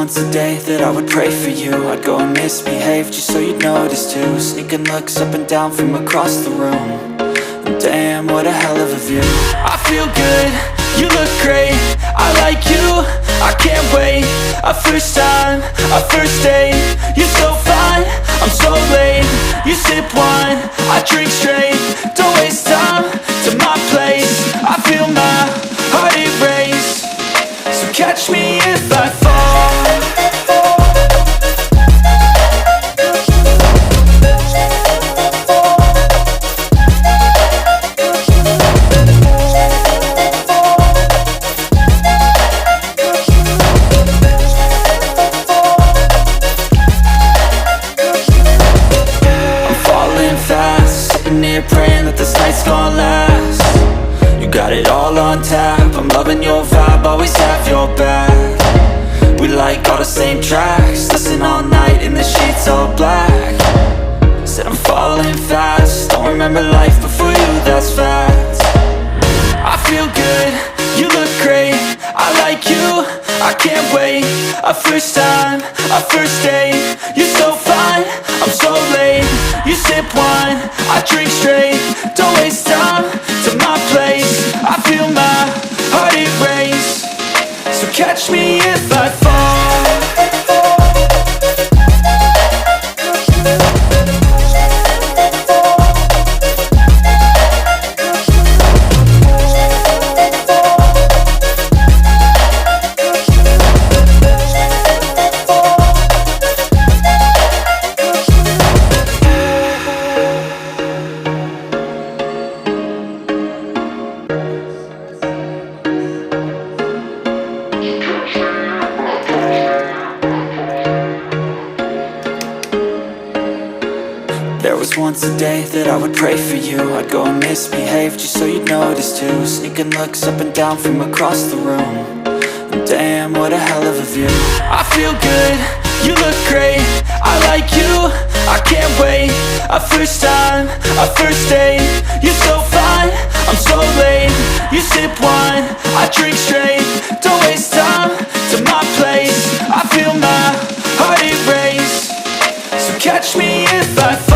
once a day that I would pray for you. I'd go and misbehave just so you'd notice too. Sneaking looks up and down from across the room. And damn, what a hell of a view. I feel good, you look great, I like you, I can't wait. A first time, a first date, you're so fine, I'm so late. You sip wine, I drink straight, don't waste time to my place. I feel my heart erase, so catch me if I fall. Praying that this night's gonna last. You got it all on tap, I'm loving your vibe, always have your back. We like all the same tracks, listen all night in the sheets all black. Said I'm falling fast, don't remember life before you, that's fact. I feel good, you look great, I like you, I can't wait. A first time, a first date, you're so fine, I'm so late. You sip wine, I drink straight, don't waste time to my place. I feel my heart erase, so catch me if I fall. There was once a day that I would pray for you. I'd go and misbehave just so you'd notice too. Sneaking looks up and down from across the room. And damn, what a hell of a view. I feel good, you look great, I like you, I can't wait. A first time, a first date, you're so fine, I'm so late. You sip wine, I drink straight, don't waste time to my place. I feel my heart erase, so catch me if I fall.